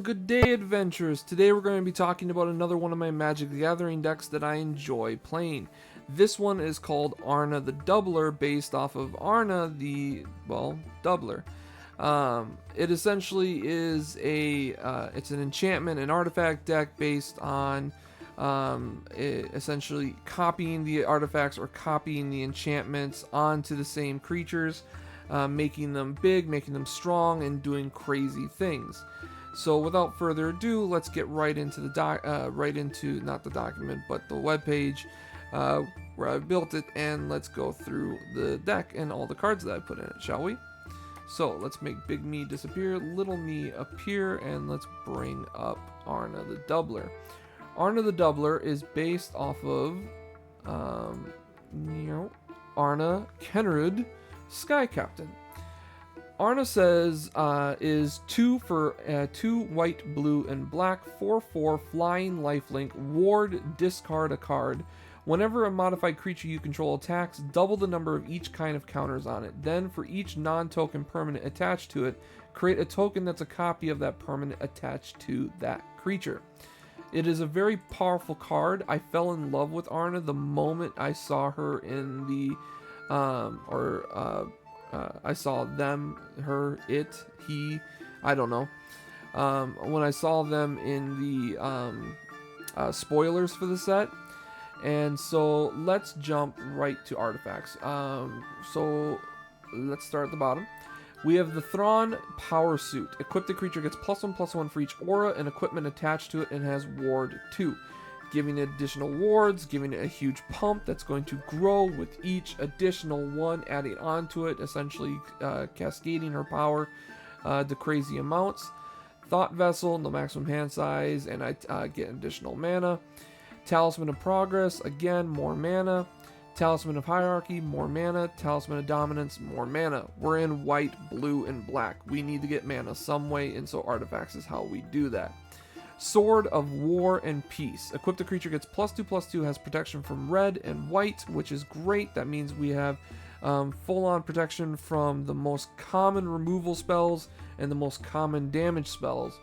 good day, adventurers. Today we're going to be talking about another one of my Magic the Gathering decks that I enjoy playing. This one is called Arna the Doubler, based off of Arna the, well, Doubler. It essentially is it's an enchantment and artifact deck based on essentially copying the artifacts or copying the enchantments onto the same creatures, making them big, making them strong, and doing crazy things. So without further ado, let's get right into the not the document, but the webpage where I built it, and let's go through the deck and all the cards that I put in it, shall we? So let's make big me disappear, little me appear, and let's bring up Arna the Doubler. Arna the Doubler is based off of Arna Kenrud, Sky Captain. Arna says is 2 for 2 white, blue, and black, 4/4 flying lifelink, ward, discard a card. Whenever a modified creature you control attacks, double the number of each kind of counters on it. Then for each non-token permanent attached to it, create a token that's a copy of that permanent attached to that creature. It is a very powerful card. I fell in love with Arna the moment I saw her in the I saw them, her, it, he, I don't know. When I saw them in the spoilers for the set. And so let's jump right to artifacts. So let's start at the bottom. We have the Thrawn Power Suit. Equip the creature gets +1/+1 for each aura and equipment attached to it, and has Ward 2. Giving it additional wards, giving it a huge pump that's going to grow with each additional one adding onto it, essentially cascading her power to crazy amounts. Thought Vessel, no maximum hand size, and I get additional mana. Talisman of Progress, again, more mana. Talisman of Hierarchy, more mana. Talisman of Dominance, more mana. We're in white, blue, and black. We need to get mana some way, and so artifacts is how we do that. Sword of War and Peace. Equip the creature gets +2/+2, has protection from red and white, which is great. That means we have full-on protection from the most common removal spells and the most common damage spells.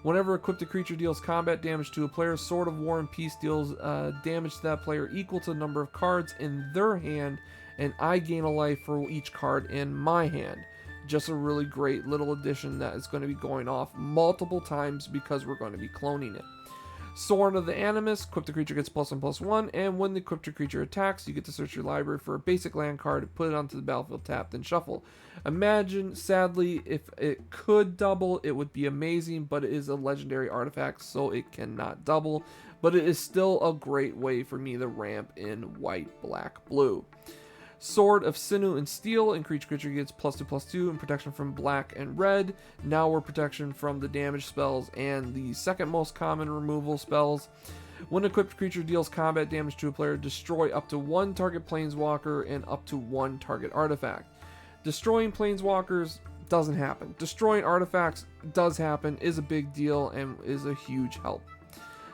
Whenever equipped a creature deals combat damage to a player, Sword of War and Peace deals damage to that player equal to the number of cards in their hand, and I gain a life for each card in my hand. Just a really great little addition that is going to be going off multiple times because we're going to be cloning it. Sword of the Animus. Equip the creature gets +1/+1, and when the equipped creature attacks, you get to search your library for a basic land card, put it onto the battlefield tapped, and shuffle. Imagine, sadly, if it could double, it would be amazing, but it is a legendary artifact, so it cannot double. But it is still a great way for me to ramp in white, black, blue. Sword of Sinew and Steel. Increase creature gets +2/+2 and protection from black and red. Now we're protection from the damage spells and the second most common removal spells. When an equipped creature deals combat damage to a player, destroy up to 1 target planeswalker and up to 1 target artifact. Destroying planeswalkers doesn't happen. Destroying artifacts does happen, is a big deal, and is a huge help.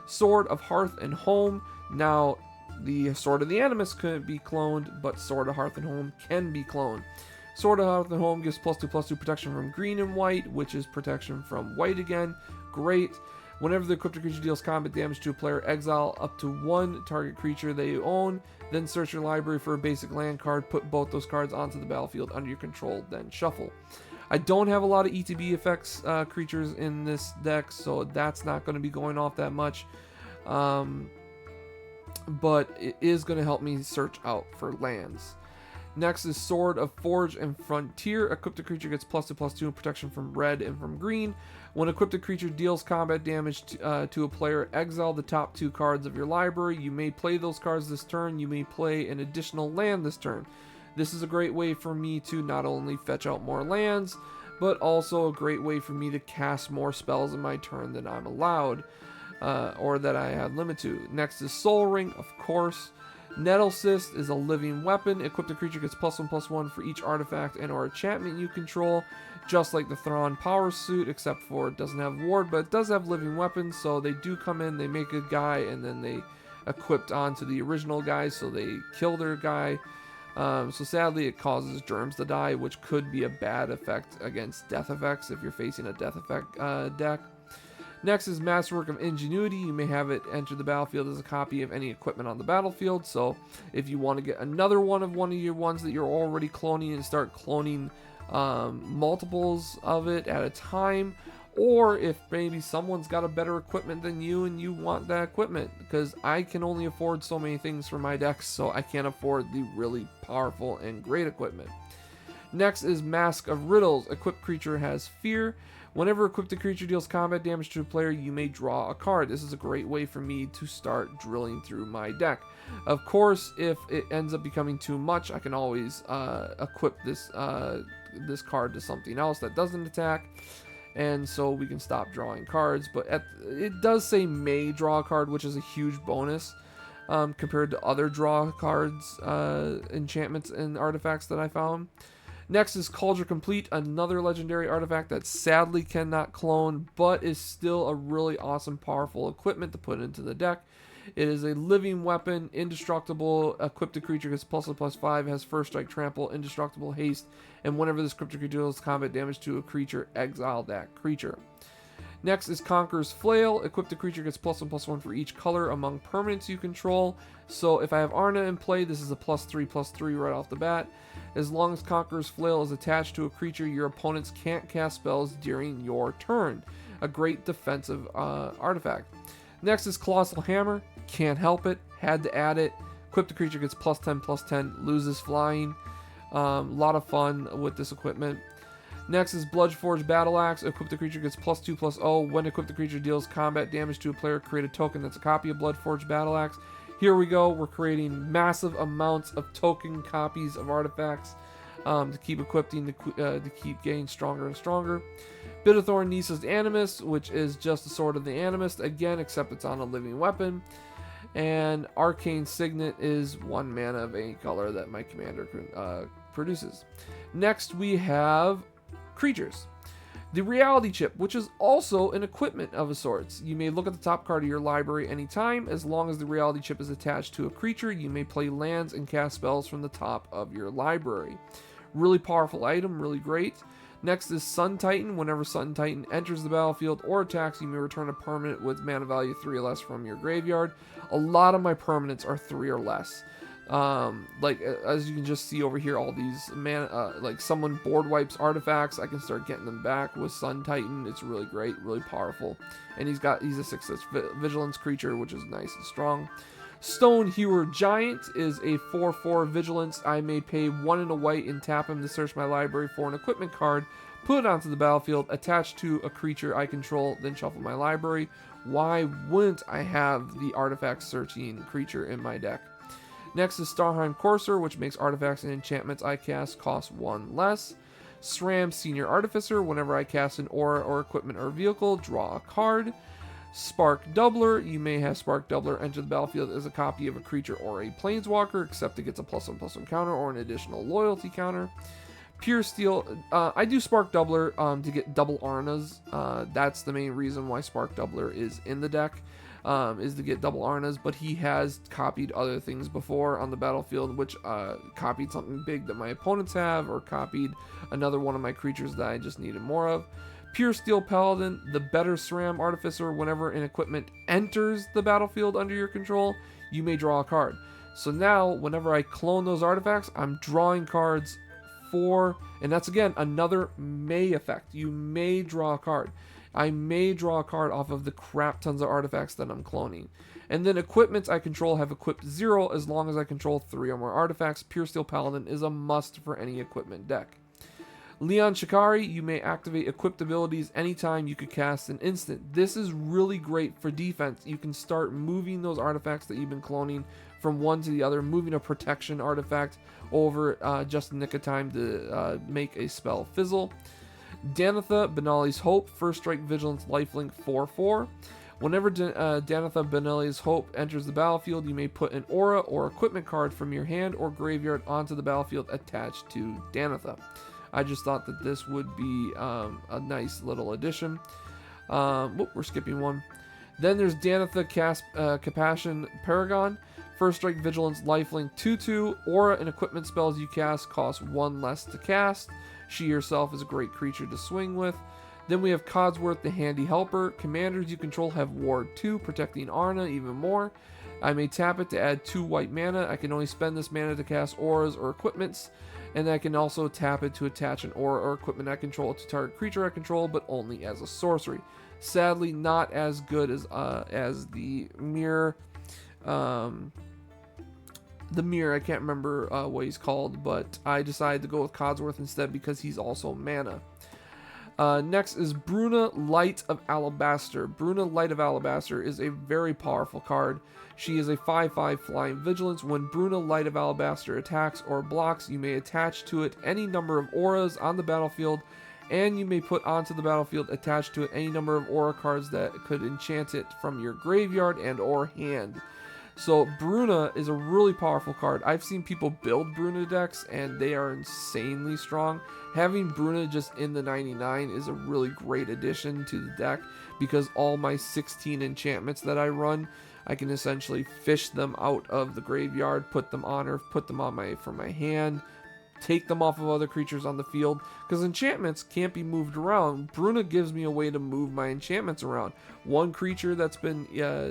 Sword of Hearth and Home. Now, the Sword of the Animus couldn't be cloned, but Sword of Hearth and Home can be cloned. Sword of Hearth and Home gives +2/+2 protection from green and white, which is protection from white again. Great. Whenever the equipped creature deals combat damage to a player, exile up to 1 target creature they own, then search your library for a basic land card, put both those cards onto the battlefield under your control, then shuffle. I don't have a lot of ETB effects creatures in this deck, so that's not going to be going off that much. But it is going to help me search out for lands. Next is Sword of Forge and Frontier. Equipped a creature gets +2/+2 and protection from red and from green. When equipped a creature deals combat damage to a player, exile the top 2 cards of your library. You may play those cards this turn. You may play an additional land this turn. This is a great way for me to not only fetch out more lands, but also a great way for me to cast more spells in my turn than I'm allowed. Or that I have limit to. Next is Soul Ring, of course. Nettle Cyst is a living weapon. Equipped a creature gets +1/+1 for each artifact and or enchantment you control, just like the Thrawn Power Suit, except for it doesn't have ward, but it does have living weapons, so they do come in, they make a guy, and then they equipped onto the original guy, so they kill their guy. So sadly, it causes germs to die, which could be a bad effect against death effects if you're facing a death effect deck. Next is Masterwork of Ingenuity. You may have it enter the battlefield as a copy of any equipment on the battlefield. So if you want to get another one of your ones that you're already cloning and start cloning multiples of it at a time, or if maybe someone's got a better equipment than you and you want that equipment, because I can only afford so many things for my decks, so I can't afford the really powerful and great equipment. Next is Mask of Riddles. Equipped creature has fear. Whenever equipped creature deals combat damage to a player, you may draw a card. This is a great way for me to start drilling through my deck. Of course, if it ends up becoming too much, I can always equip this card to something else that doesn't attack, and so we can stop drawing cards. But it does say may draw a card, which is a huge bonus compared to other draw cards, enchantments, and artifacts that I found. Next is Cauldron Complete, another legendary artifact that sadly cannot clone, but is still a really awesome, powerful equipment to put into the deck. It is a living weapon, indestructible. Equipped creature gets +5, has first strike, trample, indestructible, haste, and whenever this equipped creature deals combat damage to a creature, exile that creature. Next is Conqueror's Flail. Equipped creature gets +1/+1 for each color among permanents you control. So if I have Arna in play, this is a +3/+3 right off the bat. As long as Conqueror's Flail is attached to a creature, your opponents can't cast spells during your turn. A great defensive artifact. Next is Colossal Hammer. Can't help it. Had to add it. Equipped creature gets +10/+10, loses flying. A lot of fun with this equipment. Next is Bloodforged Battle Axe. Equipped creature gets +2/+0. When equipped creature deals combat damage to a player, create a token that's a copy of Bloodforged Battle Axe. Here we go. We're creating massive amounts of token copies of artifacts to keep equipping, to keep getting stronger and stronger. Bitterthorn Nisa's Animus, which is just the Sword of the Animist, again, except it's on a living weapon. And Arcane Signet is 1 mana of any color that my commander produces. Next, we have creatures. The Reality Chip, which is also an equipment of a sorts. You may look at the top card of your library anytime. As long as the Reality Chip is attached to a creature, you may play lands and cast spells from the top of your library. Really powerful item, really great. Next is Sun Titan. Whenever Sun Titan enters the battlefield or attacks, you may return a permanent with mana value 3 or less from your graveyard. A lot of my permanents are 3 or less. As you can just see over here, all these like someone board wipes artifacts, I can start getting them back with Sun Titan. It's really great, really powerful, and he's a 6/6 vigilance creature, which is nice and strong. Stone Hewer Giant is a 4/4 vigilance. I may pay 1 and a white and tap him to search my library for an equipment card, put it onto the battlefield, attach to a creature I control, then shuffle my library. Why wouldn't I have the artifact searching creature in my deck? Next is Starheim Courser, which makes artifacts and enchantments I cast cost 1 less. SRAM Senior Artificer, whenever I cast an aura or equipment or vehicle, draw a card. Spark Doubler, you may have Spark Doubler enter the battlefield as a copy of a creature or a planeswalker, except it gets a +1/+1 counter or an additional loyalty counter. Pure Steel, I do Spark Doubler to get double Arnas. That's the main reason why Spark Doubler is in the deck. Is to get double Arnas, but he has copied other things before on the battlefield, which copied something big that my opponents have, or copied another one of my creatures that I just needed more of. Pure Steel Paladin, the better SRAM Artificer. Whenever an equipment enters the battlefield under your control, you may draw a card. So now, whenever I clone those artifacts, I'm drawing cards for, and that's again another may effect. You may draw a card. I may draw a card off of the crap tons of artifacts that I'm cloning. And then equipments I control have equipped 0 as long as I control 3 or more artifacts. Pure Steel Paladin is a must for any equipment deck. Leon Shikari, you may activate equipped abilities anytime you could cast an instant. This is really great for defense. You can start moving those artifacts that you've been cloning from one to the other, moving a protection artifact over just in nick of time to make a spell fizzle. Danitha, Benali's Hope, first strike vigilance lifelink 4/4. Whenever Danitha, Benali's Hope enters the battlefield, you may put an aura or equipment card from your hand or graveyard onto the battlefield attached to Danitha. I just thought that this would be a nice little addition. We're skipping one. Then there's Danitha, Capashen Paragon. First strike vigilance lifelink 2/2. Aura and equipment spells you cast cost 1 less to cast. She herself is a great creature to swing with. Then we have Codsworth, the Handy Helper. Commanders you control have Ward 2, protecting Arna even more. I may tap it to add 2 white mana. I can only spend this mana to cast auras or equipments, and I can also tap it to attach an aura or equipment I control to target creature I control, but only as a sorcery. Sadly, not as good as the mirror. The mirror, I can't remember what he's called, but I decided to go with Codsworth instead because he's also mana. Next is Bruna, Light of Alabaster. Bruna, Light of Alabaster is a very powerful card. She is a 5/5 flying vigilance. When Bruna, Light of Alabaster attacks or blocks, you may attach to it any number of auras on the battlefield, and you may put onto the battlefield attached to it any number of aura cards that could enchant it from your graveyard and or hand. So Bruna is a really powerful card. I've seen people build Bruna decks and they are insanely strong. Having Bruna just in the 99 is a really great addition to the deck because all my 16 enchantments that I run, I can essentially fish them out of the graveyard, put them on or put them on from my hand, take them off of other creatures on the field, because enchantments can't be moved around. Bruna gives me a way to move my enchantments around. One creature that's been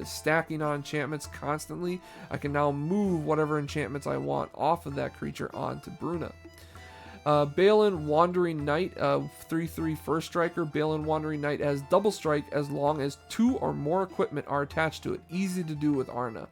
stacking on enchantments constantly, I can now move whatever enchantments I want off of that creature onto Bruna. Balin Wandering Knight, 3/3 first striker. Balin Wandering Knight has double strike as long as 2 or more equipment are attached to it. Easy to do with Arna.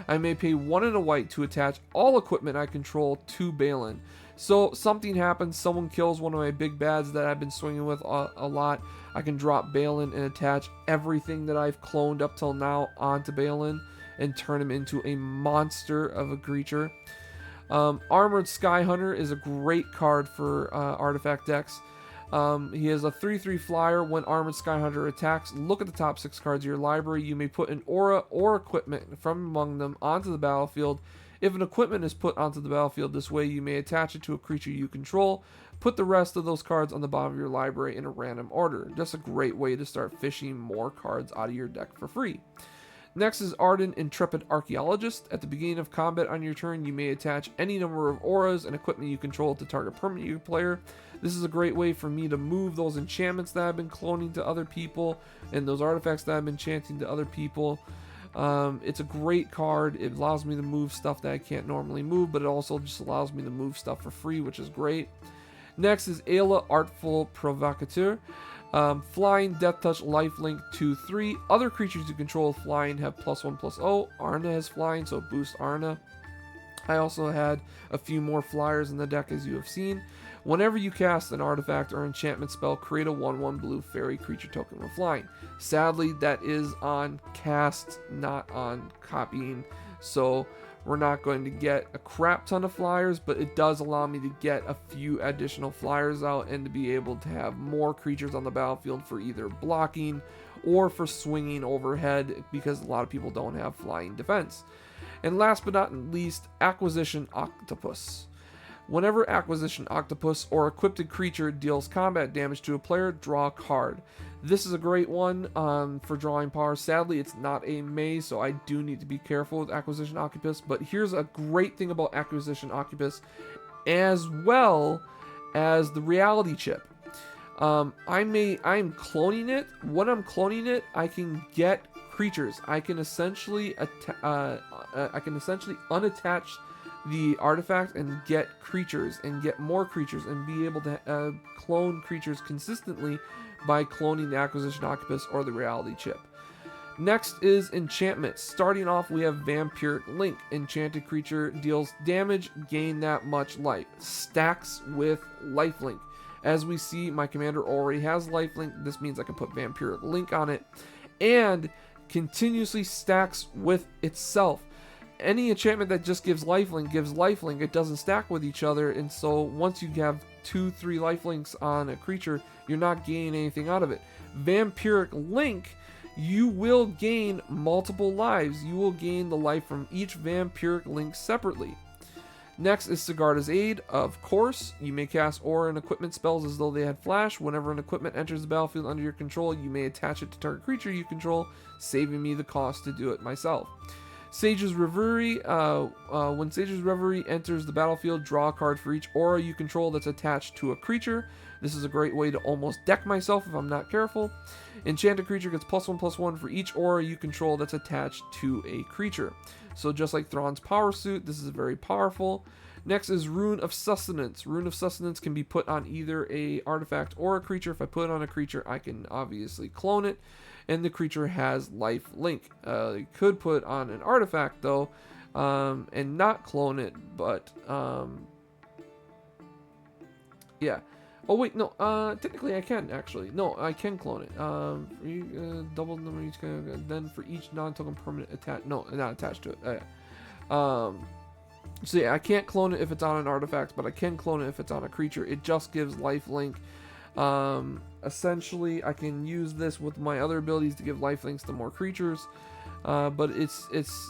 I may pay 1 and a white to attach all equipment I control to Balin. So something happens, someone kills one of my big bads that I've been swinging with a lot. I can drop Balin and attach everything that I've cloned up till now onto Balin and turn him into a monster of a creature. Armored Skyhunter is a great card for artifact decks. He has a 3/3 flyer. When Armored Skyhunter attacks, look at the top 6 cards of your library. You may put an aura or equipment from among them onto the battlefield. If an equipment is put onto the battlefield this way, you may attach it to a creature you control. Put the rest of those cards on the bottom of your library in a random order. Just a great way to start fishing more cards out of your deck for free. Next is Ardent Intrepid Archaeologist. At the beginning of combat on your turn, you may attach any number of auras and equipment you control to target permanent player. This is a great way for me to move those enchantments that I've been cloning to other people and those artifacts that I've been chanting to other people. It's a great card. It allows me to move stuff that I can't normally move, but it also just allows me to move stuff for free, which is great. Next is Ayla, Artful Provocateur. Flying, Death Touch, Lifelink 2/3. Other creatures you control with flying have +1/+0. Arna has flying, so boost Arna. I also had a few more flyers in the deck, as you have seen. Whenever you cast an artifact or enchantment spell, create a 1/1 blue fairy creature token with flying. Sadly, that is on cast, not on copying, so we're not going to get a crap ton of flyers, but it does allow me to get a few additional flyers out and to be able to have more creatures on the battlefield for either blocking or for swinging overhead, because a lot of people don't have flying defense. And last but not least, Acquisition Octopus. Whenever Acquisition Octopus or equipped creature deals combat damage to a player, draw a card. This is a great one for drawing power. Sadly, it's not a maze, so I do need to be careful with Acquisition Octopus. But here's a great thing about Acquisition Octopus, as well as the reality chip. I'm cloning it. When I'm cloning it, I can get creatures. I can essentially unattach the artifact and get creatures and get more creatures and be able to clone creatures consistently by cloning the Acquisition Octopus or the reality chip. Next is enchantments. Starting off, we have Vampiric Link. Enchanted creature deals damage, gain that much life. Stacks with lifelink. As we see, my commander already has lifelink. This means I can put Vampiric Link on it, and continuously stacks with itself. Any enchantment that just gives lifelink, it doesn't stack with each other, and so once you have 2-3 lifelinks on a creature, you're not gaining anything out of it. Vampiric Link, you will gain multiple lives. You will gain the life from each Vampiric Link separately. Next is Sigarda's Aid. Of course, you may cast aura and equipment spells as though they had flash. Whenever an equipment enters the battlefield under your control, you may attach it to target creature you control, saving me the cost to do it myself. Sage's Reverie. When Sage's Reverie enters the battlefield, draw a card for each aura you control that's attached to a creature. This is a great way to almost deck myself if I'm not careful. Enchanted creature gets +1/+1 for each aura you control that's attached to a creature. So just like Thrawn's Power Suit, this is very powerful. Next is Rune of Sustenance. Rune of Sustenance can be put on either a artifact or a creature. If I put it on a creature, I can obviously clone it, and the creature has life link. You could put on an artifact though, and not clone it, but yeah. Oh wait, no. Technically I can actually. No, I can clone it. Double the number each. Then for each non-token permanent attached. No, not attached to it. So yeah, I can't clone it if it's on an artifact, but I can clone it if it's on a creature. It just gives lifelink. Essentially, I can use this with my other abilities to give lifelinks to more creatures. But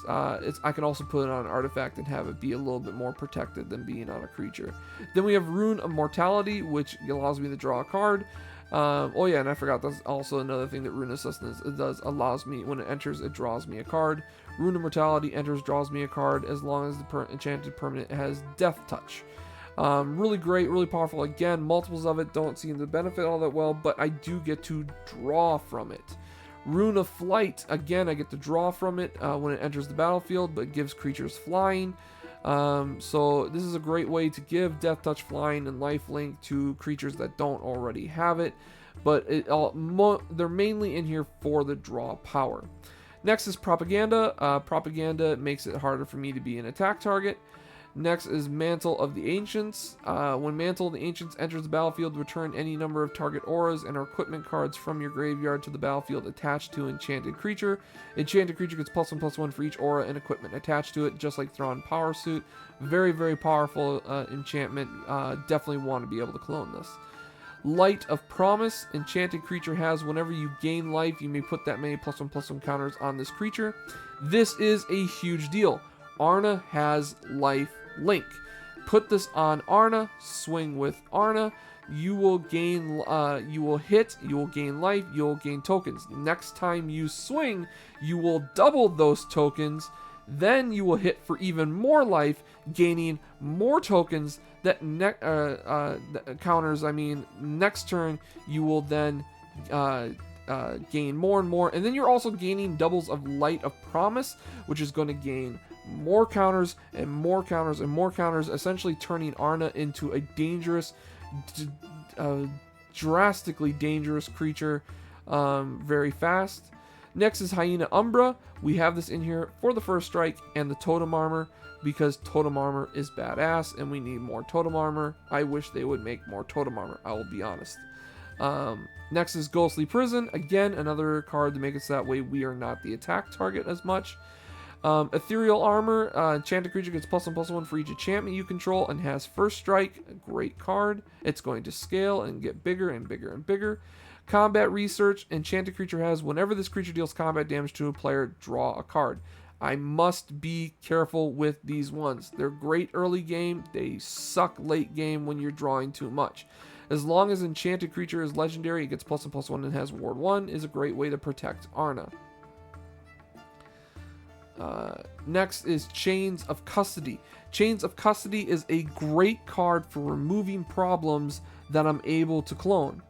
I can also put it on an artifact and have it be a little bit more protected than being on a creature. Then we have Rune of Mortality, which allows me to draw a card. Oh yeah, and I forgot, that's also another thing that Rune of Sustenance does. Allows me, when it enters, it draws me a card. Rune of Mortality enters, draws me a card, as long as the enchanted permanent has Death Touch. Really great, really powerful. Again, multiples of it don't seem to benefit all that well, but I do get to draw from it. Rune of Flight, again, I get to draw from it when it enters the battlefield, but it gives creatures flying. So this is a great way to give Death Touch, flying, and lifelink to creatures that don't already have it, but they're mainly in here for the draw power. Next is Propaganda. Propaganda makes it harder for me to be an attack target. Next is Mantle of the Ancients. When Mantle of the Ancients enters the battlefield, return any number of target auras and or equipment cards from your graveyard to the battlefield attached to Enchanted Creature. Enchanted Creature gets +1/+1 for each aura and equipment attached to it, just like Thrawn Power Suit. Very, very powerful enchantment. Definitely want to be able to clone this. Light of Promise. Enchanted Creature has, whenever you gain life, you may put that many +1/+1 counters on this creature. This is a huge deal. Arna has life link. Put this on Arna, swing with Arna, you will gain, you will hit, you will gain life, you will gain tokens. Next time you swing, you will double those tokens, then you will hit for even more life, gaining more tokens. That counters, next turn you will then gain more and more, and then you're also gaining doubles of Light of Promise, which is going to gain more counters and more counters and more counters, essentially turning Arna into a dangerous, drastically dangerous creature very fast. Next is Hyena Umbra. We have this in here for the first strike and the totem armor, because totem armor is badass and we need more totem armor. I wish they would make more totem armor, I will be honest. Next is Ghostly Prison. Again, another card to make it so that way we are not the attack target as much. Ethereal Armor. Enchanted creature gets +1/+1 for each enchantment you control and has first strike. A great card. It's going to scale and get bigger and bigger and bigger. Combat Research. Enchanted creature has, whenever this creature deals combat damage to a player, draw a card. I must be careful with these ones. They're great early game. They suck late game when you're drawing too much. As long as Enchanted creature is legendary, it gets +1/+1 and has Ward 1, is a great way to protect Arna. Next is Chains of Custody. Chains of Custody is a great card for removing problems that I'm able to clone.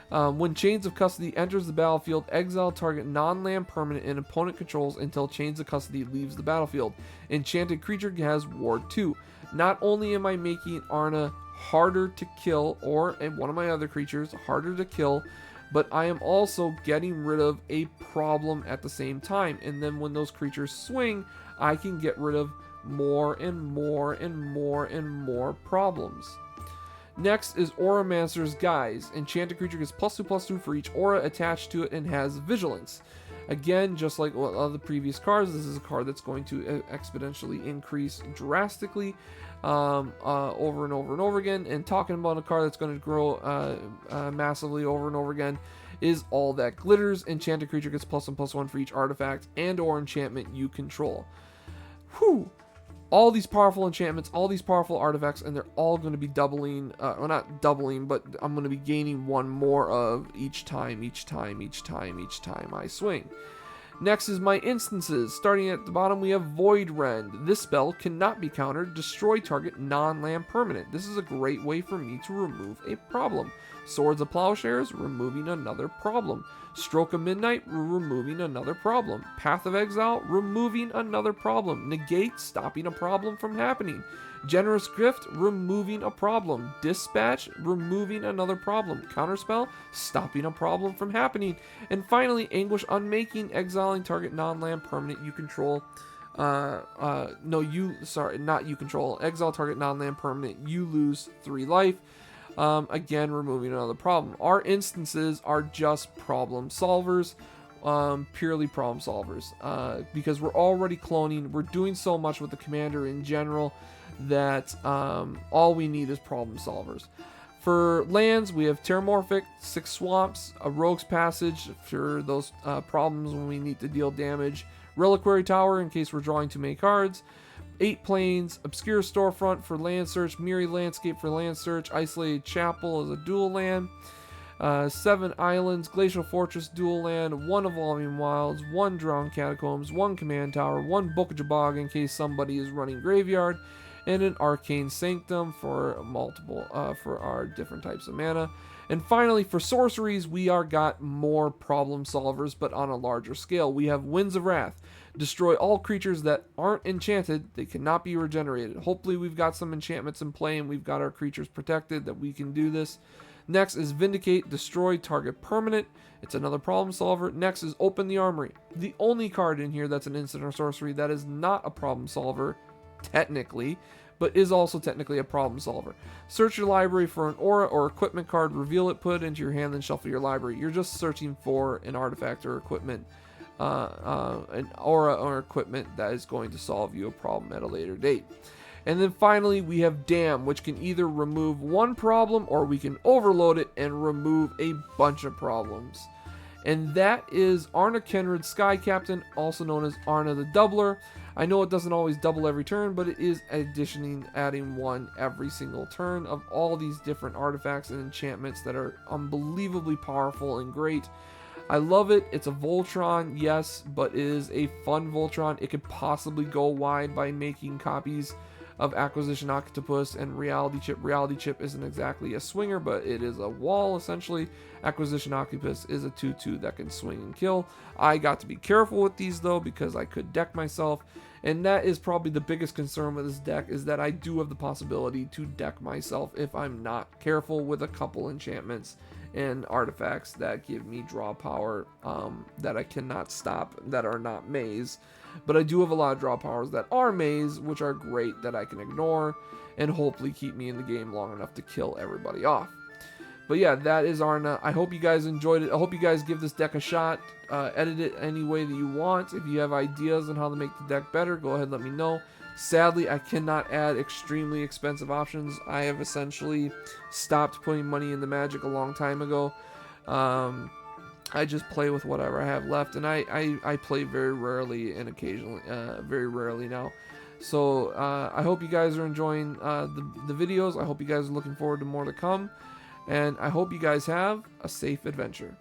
When Chains of Custody enters the battlefield, exile target non-land permanent and opponent controls until Chains of Custody leaves the battlefield. Enchanted creature has Ward 2. Not only am I making Arna harder to kill, and one of my other creatures harder to kill, but I am also getting rid of a problem at the same time. And then when those creatures swing, I can get rid of more and more and more and more problems. Next is Auramancer's Guise. Enchanted creature gets +2/+2 for each aura attached to it and has Vigilance. Again, just like all of the previous cards, this is a card that's going to exponentially increase drastically over and over and over again. And talking about a card that's going to grow massively over and over again is All That Glitters. Enchanted creature gets +1/+1 for each artifact and or enchantment you control. Whew! All these powerful enchantments, all these powerful artifacts, and they're all going to be doubling, well, not doubling, but I'm going to be gaining one more of each time I swing. Next is my instances. Starting at the bottom, we have Void Rend. This spell cannot be countered. Destroy target non-land permanent. This is a great way for me to remove a problem. Swords of Plowshares, removing another problem. Stroke of Midnight, removing another problem. Path of Exile, removing another problem. Negate, stopping a problem from happening. Generous Gift, removing a problem. Dispatch, removing another problem. Counterspell, stopping a problem from happening. And finally, Anguish Unmaking, exiling target non-land permanent you control. Not you control. Exile target non-land permanent, you lose 3 life. Again, removing another problem. Our instances are just problem solvers. Purely problem solvers. Because we're already cloning. We're doing so much with the commander in general that all we need is problem solvers. For lands, we have Terramorphic, 6 Swamps, a Rogue's Passage for those problems when we need to deal damage, Reliquary Tower in case we're drawing too many cards, 8 Plains, Obscure Storefront for land search, Myriad Landscape for land search, Isolated Chapel as a dual land, 7 Islands, Glacial Fortress dual land, 1 Evolving Wilds, 1 Drowned Catacombs, 1 Command Tower, 1 Book of Jabog in case somebody is running Graveyard, and an Arcane Sanctum for multiple for our different types of mana. And finally, for sorceries, we are got more problem solvers, but on a larger scale. We have Winds of Wrath. Destroy all creatures that aren't enchanted. They cannot be regenerated. Hopefully we've got some enchantments in play and we've got our creatures protected that we can do this. Next is Vindicate. Destroy target permanent. It's another problem solver. Next is Open the Armory. The only card in here that's an instant or sorcery that is not a problem solver, technically, but is also technically a problem solver. Search your library for an aura or equipment card, reveal it, put it into your hand, then shuffle your library. You're just searching for an artifact or equipment, an aura or equipment that is going to solve you a problem at a later date. And then finally, we have Dam, which can either remove one problem or we can overload it and remove a bunch of problems. And that is Arna Kenrid Sky Captain, also known as Arna the Doubler. I know it doesn't always double every turn, but it is adding 1 every single turn of all these different artifacts and enchantments that are unbelievably powerful and great. I love it. It's a Voltron, yes, but it is a fun Voltron. It could possibly go wide by making copies of Acquisition Octopus and Reality Chip. Reality Chip isn't exactly a swinger, but it is a wall, essentially. Acquisition Octopus is a 2/2 that can swing and kill. I got to be careful with these, though, because I could deck myself, and that is probably the biggest concern with this deck, is that I do have the possibility to deck myself if I'm not careful with a couple enchantments and artifacts that give me draw power that I cannot stop, that are not maze. But I do have a lot of draw powers that are maze, which are great that I can ignore and hopefully keep me in the game long enough to kill everybody off. But yeah, that is Arna. I hope you guys enjoyed it. I hope you guys give this deck a shot. Edit it any way that you want. If you have ideas on how to make the deck better, go ahead and let me know. Sadly, I cannot add extremely expensive options. I have essentially stopped putting money into Magic a long time ago. I just play with whatever I have left, and I play very rarely and occasionally, very rarely now. So I hope you guys are enjoying the videos. I hope you guys are looking forward to more to come, and I hope you guys have a safe adventure.